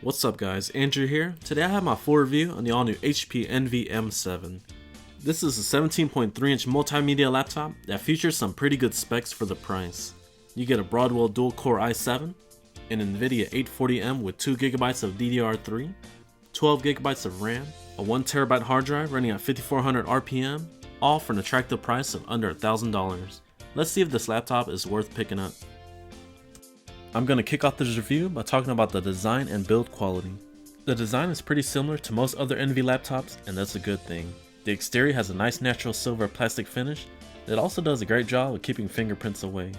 What's up guys, Andrew here. Today I have my full review on the all new HP ENVY M7. This is a 17.3-inch multimedia laptop that features some pretty good specs for the price. You get a Broadwell dual-core i7, an NVIDIA 840M with 2GB of DDR3, 12GB of RAM, a 1TB hard drive running at 5400 RPM, all for an attractive price of under $1,000. Let's see if this laptop is worth picking up. I'm going to kick off this review by talking about the design and build quality. The design is pretty similar to most other ENVY laptops, and that's a good thing. The exterior has a nice natural silver plastic finish that also does a great job of keeping fingerprints away.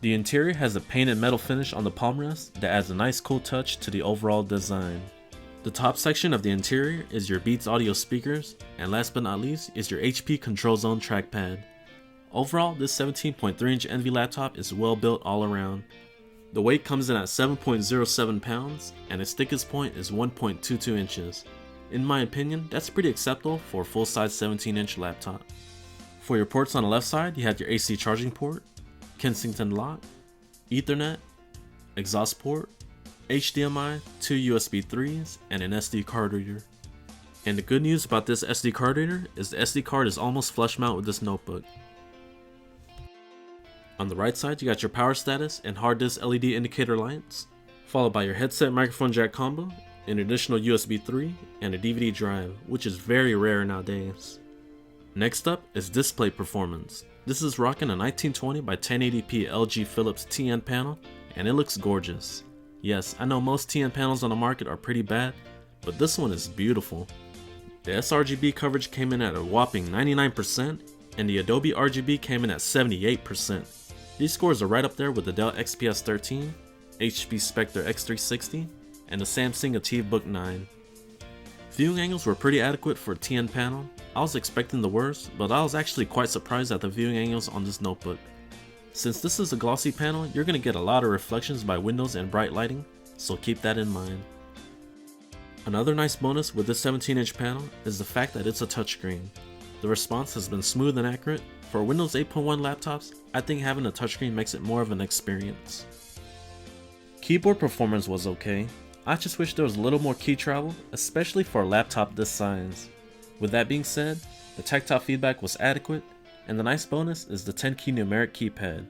The interior has a painted metal finish on the palm rest that adds a nice cool touch to the overall design. The top section of the interior is your Beats audio speakers, and last but not least is your HP Control Zone trackpad. Overall, this 17.3-inch ENVY laptop is well built all around. The weight comes in at 7.07 pounds, and its thickest point is 1.22 inches. In my opinion, that's pretty acceptable for a full-size 17-inch laptop. For your ports on the left side, you have your AC charging port, Kensington lock, Ethernet, exhaust port, HDMI, 2 USB 3s, and an SD card reader. And the good news about this SD card reader is the SD card is almost flush mount with this notebook. On the right side, you got your power status and hard disk LED indicator lights, followed by your headset microphone jack combo, an additional USB 3, and a DVD drive, which is very rare nowadays. Next up is display performance. This is rocking a 1920 by 1080p LG Philips TN panel, and it looks gorgeous. Yes, I know most TN panels on the market are pretty bad, but this one is beautiful. The sRGB coverage came in at a whopping 99%, and the Adobe RGB came in at 78%. These scores are right up there with the Dell XPS 13, HP Spectre X360, and the Samsung ATIV Book 9. Viewing angles were pretty adequate for a TN panel. I was expecting the worst, but I was actually quite surprised at the viewing angles on this notebook. Since this is a glossy panel, you're going to get a lot of reflections by windows and bright lighting, so keep that in mind. Another nice bonus with this 17-inch panel is the fact that it's a touchscreen. The response has been smooth and accurate. For Windows 8.1 laptops, I think having a touchscreen makes it more of an experience. Keyboard performance was okay. I just wish there was a little more key travel, especially for a laptop this size. With that being said, the tactile feedback was adequate, and the nice bonus is the 10-key numeric keypad.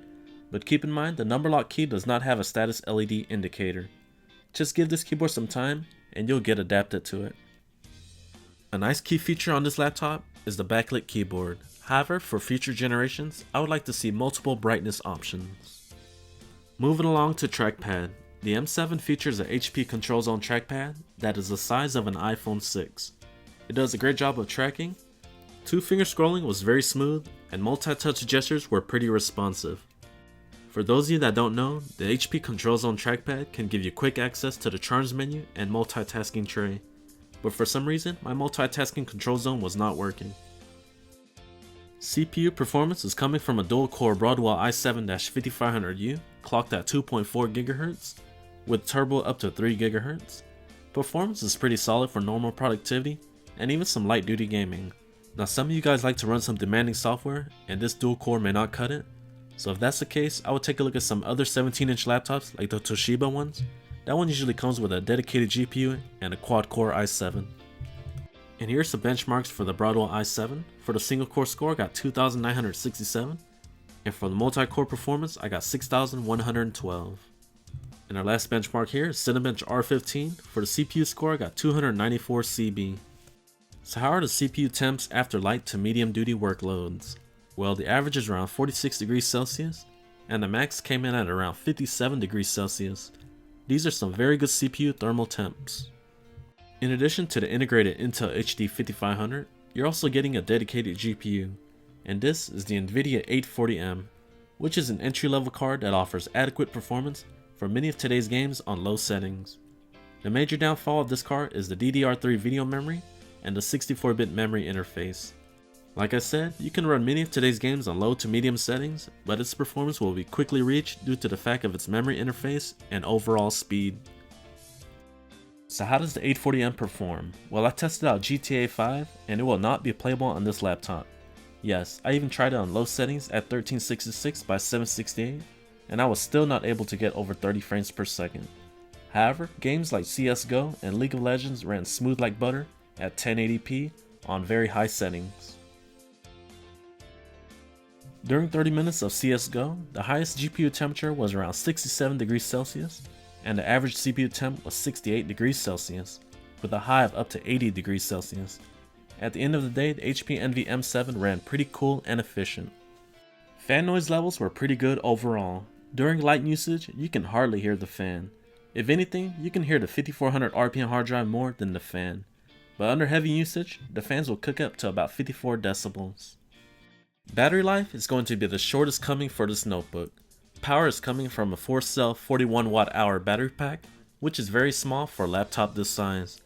But keep in mind, the number lock key does not have a status LED indicator. Just give this keyboard some time, and you'll get adapted to it. A nice key feature on this laptop is the backlit keyboard. However, for future generations, I would like to see multiple brightness options. Moving along to trackpad, the M7 features a HP Control Zone trackpad that is the size of an iPhone 6. It does a great job of tracking, two-finger scrolling was very smooth, and multi-touch gestures were pretty responsive. For those of you that don't know, the HP Control Zone trackpad can give you quick access to the charms menu and multitasking tray, but for some reason, my multitasking control zone was not working. CPU performance is coming from a dual-core Broadwell i7-5500U, clocked at 2.4 GHz, with turbo up to 3 GHz. Performance is pretty solid for normal productivity, and even some light-duty gaming. Now some of you guys like to run some demanding software, and this dual-core may not cut it, so if that's the case, I would take a look at some other 17-inch laptops like the Toshiba ones. That one usually comes with a dedicated GPU and a quad-core i7. And here's some benchmarks for the Broadwell i7. For the single core score, I got 2,967, and for the multi-core performance, I got 6,112. And our last benchmark here is Cinebench R15. For the CPU score, I got 294 CB. So how are the CPU temps after light to medium duty workloads? Well, the average is around 46 degrees Celsius, and the max came in at around 57 degrees Celsius. These are some very good CPU thermal temps. In addition to the integrated Intel HD 5500, you're also getting a dedicated GPU, and this is the NVIDIA 840M, which is an entry-level card that offers adequate performance for many of today's games on low settings. The major downfall of this card is the DDR3 video memory and the 64-bit memory interface. Like I said, you can run many of today's games on low to medium settings, but its performance will be quickly reached due to the fact of its memory interface and overall speed. So how does the 840M perform? Well, I tested out GTA 5 and it will not be playable on this laptop. Yes, I even tried it on low settings at 1366 by 768 and I was still not able to get over 30 frames per second. However, games like Csgo and League of Legends ran smooth like butter at 1080p on very high settings. During 30 minutes of Csgo, the highest GPU temperature was around 67 degrees Celsius, and the average CPU temp was 68 degrees Celsius, with a high of up to 80 degrees Celsius. At the end of the day, the HP ENVY M7 ran pretty cool and efficient. Fan noise levels were pretty good overall. During light usage, you can hardly hear the fan. If anything, you can hear the 5400 RPM hard drive more than the fan. But under heavy usage, the fans will cook up to about 54 decibels. Battery life is going to be the shortest coming for this notebook. Power is coming from a 4-cell 41 watt-hour battery pack, which is very small for a laptop this size.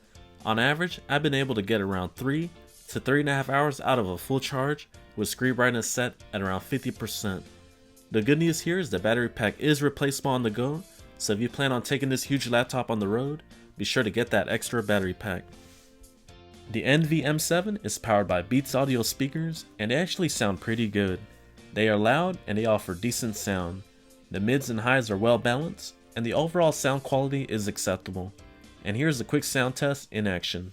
On average, I've been able to get around 3 to 3.5 hours out of a full charge with screen brightness set at around 50%. The good news here is the battery pack is replaceable on the go, so if you plan on taking this huge laptop on the road, be sure to get that extra battery pack. The ENVY M7 is powered by Beats audio speakers, and they actually sound pretty good. They are loud and they offer decent sound. The mids and highs are well balanced, and the overall sound quality is acceptable. And here's a quick sound test in action.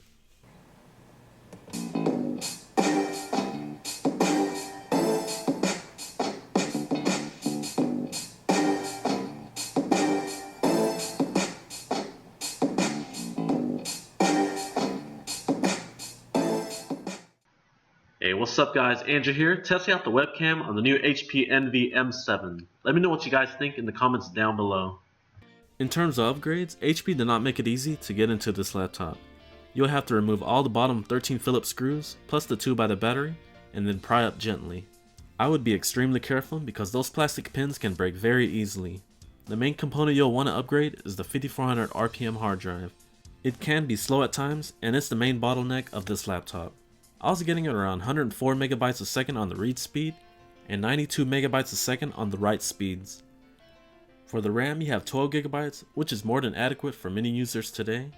Hey, what's up guys, Andrew here, testing out the webcam on the new HP ENVY M7. Let me know what you guys think in the comments down below. In terms of upgrades, HP did not make it easy to get into this laptop. You'll have to remove all the bottom 13 Phillips screws, plus the 2 by the battery, and then pry up gently. I would be extremely careful because those plastic pins can break very easily. The main component you'll want to upgrade is the 5400 RPM hard drive. It can be slow at times, and it's the main bottleneck of this laptop. I was getting around 104 megabytes a second on the read speed and 92 megabytes a second on the write speeds. For the RAM, you have 12 gigabytes, which is more than adequate for many users today.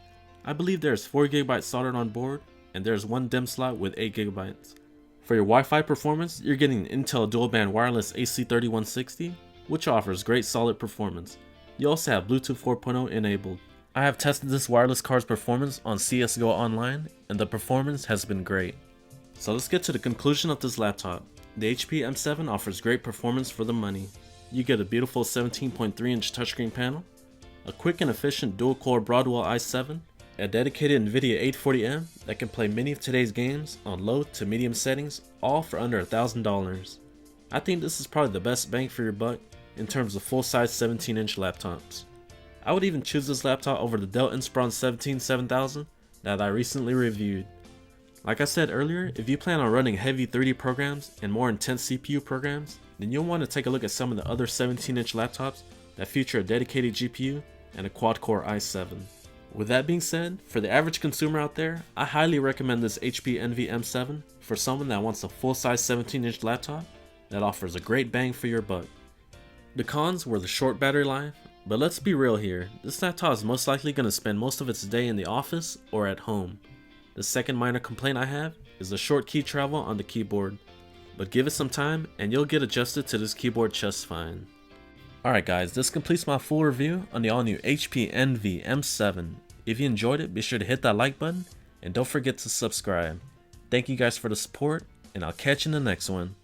I believe there is 4 gigabytes soldered on board, and there is one DIMM slot with 8 gigabytes. For your Wi-Fi performance, you're getting an Intel dual band wireless AC3160, which offers great solid performance. You also have Bluetooth 4.0 enabled. I have tested this wireless card's performance on Csgo Online, and the performance has been great. So let's get to the conclusion of this laptop. The HP M7 offers great performance for the money. You get a beautiful 17.3-inch touchscreen panel, a quick and efficient dual-core Broadwell i7, a dedicated NVIDIA 840M that can play many of today's games on low to medium settings, all for under $1,000. I think this is probably the best bang for your buck in terms of full-size 17-inch laptops. I would even choose this laptop over the Dell Inspiron 17 7000 that I recently reviewed. Like I said earlier, if you plan on running heavy 3D programs and more intense CPU programs, then you'll want to take a look at some of the other 17-inch laptops that feature a dedicated GPU and a quad-core i7. With that being said, for the average consumer out there, I highly recommend this HP ENVY M7 for someone that wants a full-size 17-inch laptop that offers a great bang for your buck. The cons were the short battery life, but let's be real here, this laptop is most likely going to spend most of its day in the office or at home. The second minor complaint I have is the short key travel on the keyboard, but give it some time and you'll get adjusted to this keyboard just fine. Alright guys, this completes my full review on the all new HP ENVY M7. If you enjoyed it, be sure to hit that like button and don't forget to subscribe. Thank you guys for the support, and I'll catch you in the next one.